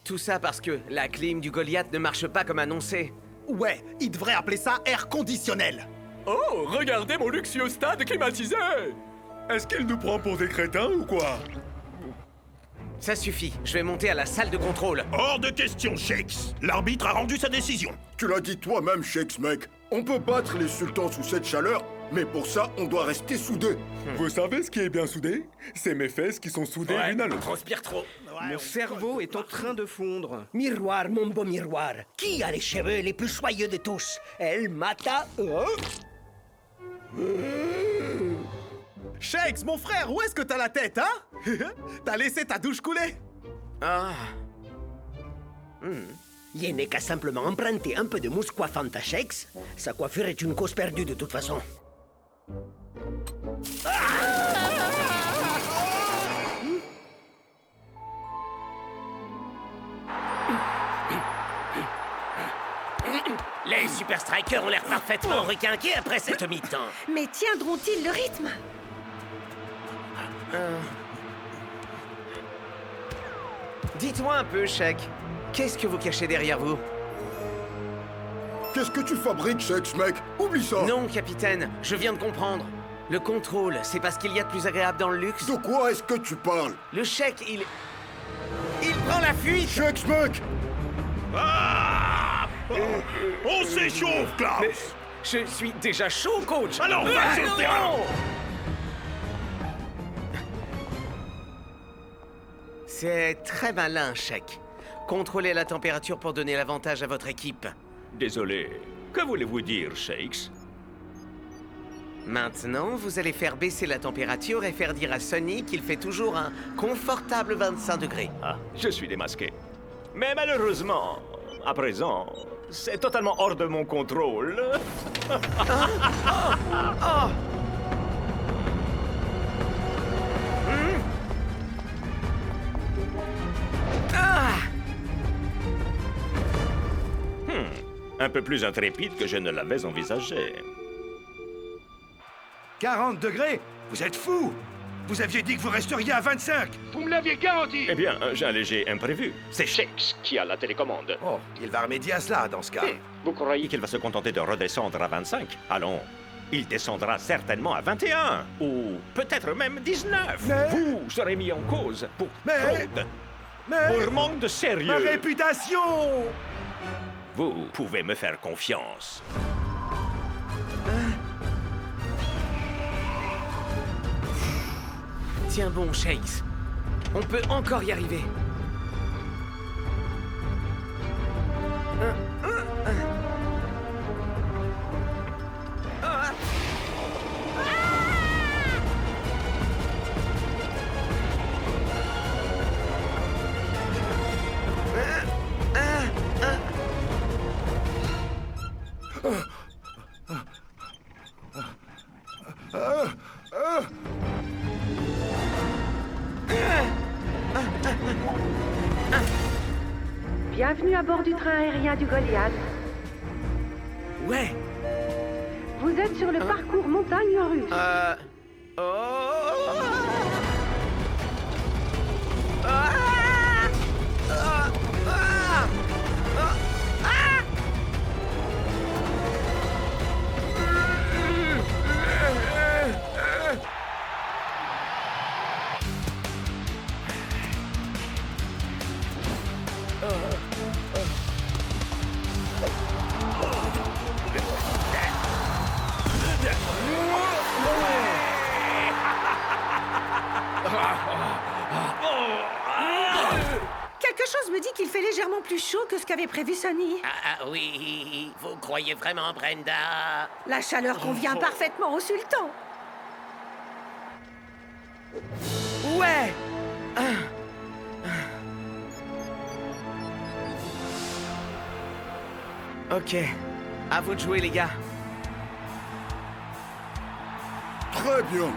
Tout ça parce que la clim du Goliath ne marche pas comme annoncé. Ouais, il devrait appeler ça air conditionnel. Oh, regardez mon luxueux stade climatisé! Est-ce qu'il nous prend pour des crétins ou quoi? Ça suffit, je vais monter à la salle de contrôle. Hors de question, Shakes. L'arbitre a rendu sa décision. Tu l'as dit toi-même, Shakes, mec. On peut battre les sultans sous cette chaleur, mais pour ça, on doit rester soudés. Vous savez ce qui est bien soudé? C'est mes fesses qui sont soudées l'une à l'autre. Transpire trop. Mon cerveau est en train de fondre. Miroir, mon beau miroir. Qui a les cheveux les plus soyeux de tous? El Mata... Shakes, mon frère, où est-ce que t'as la tête, hein? T'as laissé ta douche couler? Ah. Il n'est qu'à simplement emprunter un peu de mousse coiffante à Shakes. Sa coiffure est une cause perdue de toute façon. Les Super Strikers ont l'air parfaitement requinqués après cette mi-temps. Mais tiendront-ils le rythme? Dites-moi un peu, Shake. Qu'est-ce que vous cachez derrière vous? Qu'est-ce que tu fabriques, Shakes, mec? Oublie ça. Non, capitaine, je viens de comprendre. Le contrôle, c'est parce qu'il y a de plus agréable dans le luxe. De quoi est-ce que tu parles? Le Shake, il prend la fuite. Shakes, mec! Ah! On s'échauffe, Klaus. Mais je suis déjà chaud, coach. Alors, va sur le terrain. C'est très malin, Shake. Contrôlez la température pour donner l'avantage à votre équipe. Désolé. Que voulez-vous dire, Shakes? Maintenant, vous allez faire baisser la température et faire dire à Sonny qu'il fait toujours un confortable 25 degrés. Ah, je suis démasqué. Mais malheureusement, à présent, c'est totalement hors de mon contrôle. Un peu plus intrépide que je ne l'avais envisagé. 40 degrés? Vous êtes fous! Vous aviez dit que vous resteriez à 25! Vous me l'aviez garanti! Eh bien, j'ai un léger imprévu. C'est Shakes qui a la télécommande. Oh, il va remédier à cela dans ce cas. Vous croyez qu'il va se contenter de redescendre à 25? Allons, il descendra certainement à 21, ou peut-être même 19. Vous serez mis en cause pour fraude, pour manque de sérieux. Ma réputation! Vous pouvez me faire confiance. Tiens bon, Shakes. On peut encore y arriver. Bienvenue à bord du train aérien du Goliath. Ouais. Vous êtes sur le parcours montagne russe. Quelque chose me dit qu'il fait légèrement plus chaud que ce qu'avait prévu Sonny. Ah oui, vous croyez vraiment, Brenda? La chaleur convient parfaitement au sultan. Ouais. Ok, à vous de jouer, les gars. Très bien.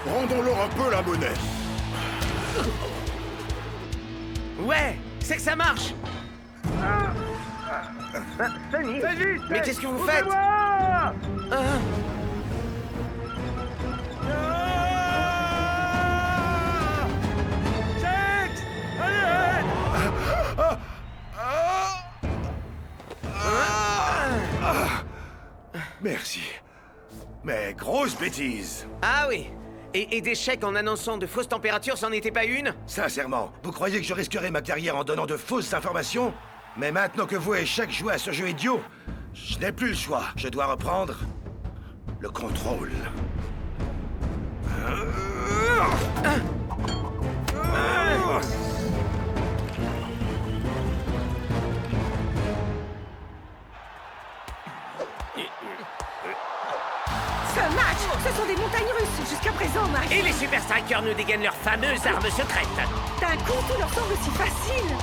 Rendons-leur un peu la monnaie. Ouais, c'est que ça marche. Sonny! Mais qu'est-ce que vous faites? Merci. Mais grosse bêtise. Ah oui. Et des chèques en annonçant de fausses températures, c'en était pas une? Sincèrement, vous croyez que je risquerais ma carrière en donnant de fausses informations? Mais maintenant que vous et Shaq jouez à ce jeu idiot, je n'ai plus le choix. Je dois reprendre le contrôle. Ce match, ce sont des montagnes russes jusqu'à présent, Max. Et les Super Strikers nous dégainent leur fameuse arme secrète. D'un coup, tout leur semble si facile.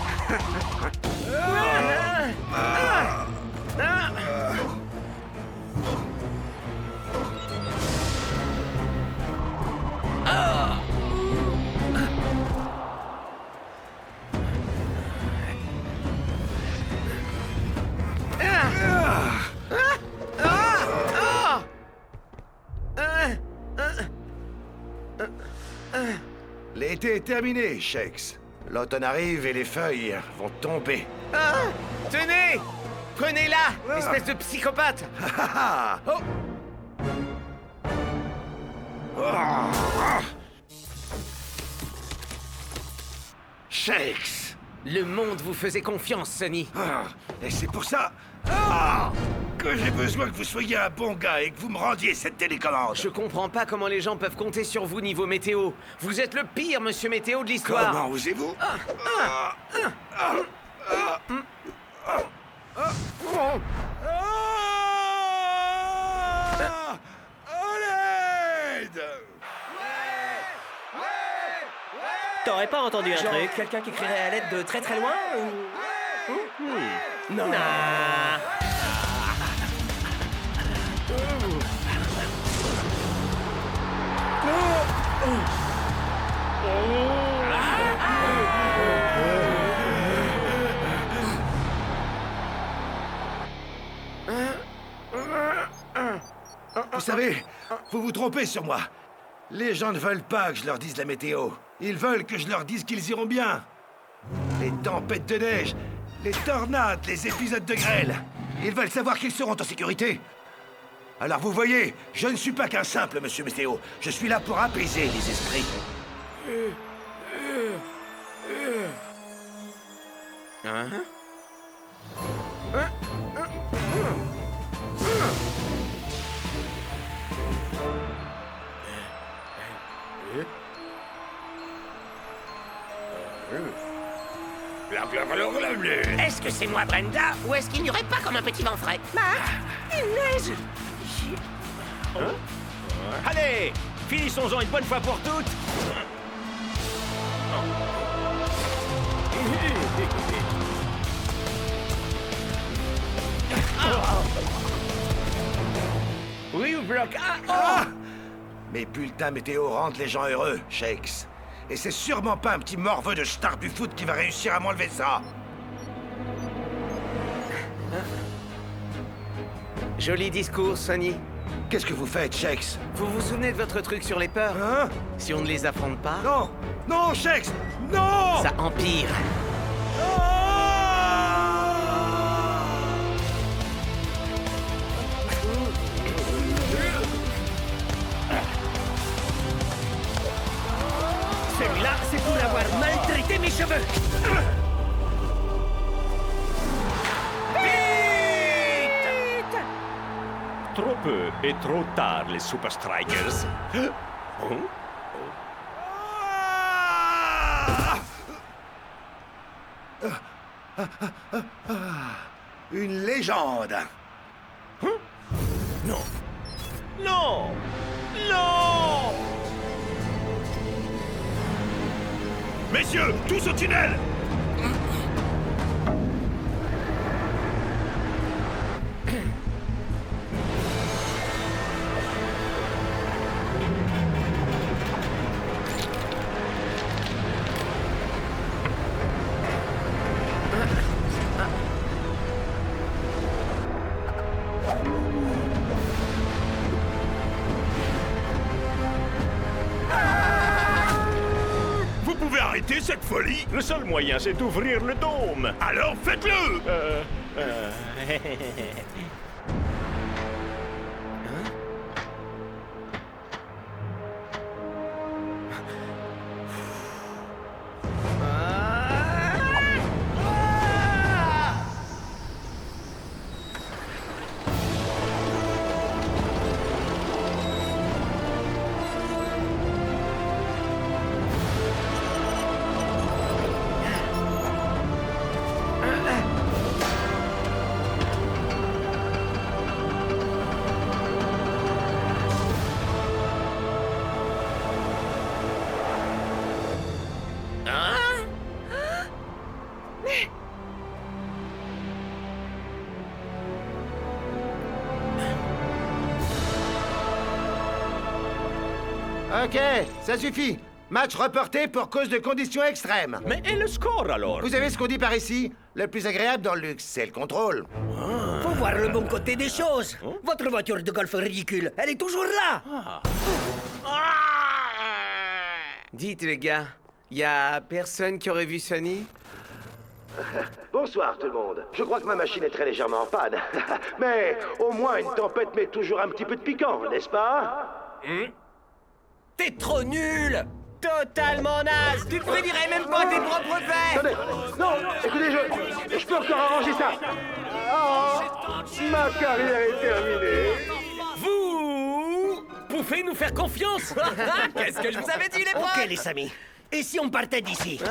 L'été est terminé, Shakes. L'automne arrive et les feuilles vont tomber. Tenez! Prenez-la, espèce de psychopathe! Shakes! Le monde vous faisait confiance, Sonny. Et c'est pour ça que j'ai besoin que vous soyez un bon gars et que vous me rendiez cette télécommande. Je comprends pas comment les gens peuvent compter sur vous niveau météo. Vous êtes le pire, monsieur météo de l'histoire. Comment osez-vous? T'aurais pas entendu un Genre truc? quelqu'un qui crierait à l'aide de très très loin ou... Non. Vous savez, vous vous trompez sur moi. Les gens ne veulent pas que je leur dise la météo. Ils veulent que je leur dise qu'ils iront bien. Les tempêtes de neige, les tornades, les épisodes de grêle. Ils veulent savoir qu'ils seront en sécurité. Alors vous voyez, je ne suis pas qu'un simple monsieur météo. Je suis là pour apaiser les esprits. Hein? Est-ce que c'est moi, Brenda, ou est-ce qu'il n'y aurait pas comme un petit vent frais? Marc, il neige. Allez, finissons-en une bonne fois pour toutes. Oui, ou bloc. Ah! Mes bulletins météo rendent les gens heureux, Shakes. Et c'est sûrement pas un petit morveux de star du foot qui va réussir à m'enlever ça. Joli discours, Sonny. Qu'est-ce que vous faites, Shakes? Vous vous souvenez de votre truc sur les peurs? Hein? Si on ne les affronte pas... Non! Non, Shakes! Non! Ça empire. Celui-là, c'est pour avoir maltraité mes cheveux. Trop peu et trop tard, les Super Strikers. Oh. Une légende. Non. Non. Non. Messieurs, tous au tunnel! Vous pouvez arrêter cette folie? Le seul moyen, c'est d'ouvrir le dôme. Alors faites-le! Ok, ça suffit. Match reporté pour cause de conditions extrêmes. Mais et le score alors? Vous savez ce qu'on dit par ici? Le plus agréable dans le luxe, c'est le contrôle. Faut voir le bon côté des choses. Votre voiture de golf ridicule, elle est toujours là. Dites, les gars, y a personne qui aurait vu Sonny? Bonsoir tout le monde. Je crois que ma machine est très légèrement en panne. Mais au moins une tempête met toujours un petit peu de piquant, n'est-ce pas? T'es trop nul! Totalement naze! Tu prédirais même pas tes propres faits! Attendez, non, écoutez, je peux encore arranger ça. Oh, ma carrière est terminée. Vous pouvez nous faire confiance. Qu'est-ce que je vous avais dit, les profs? Ok, les amis. Et si on partait d'ici?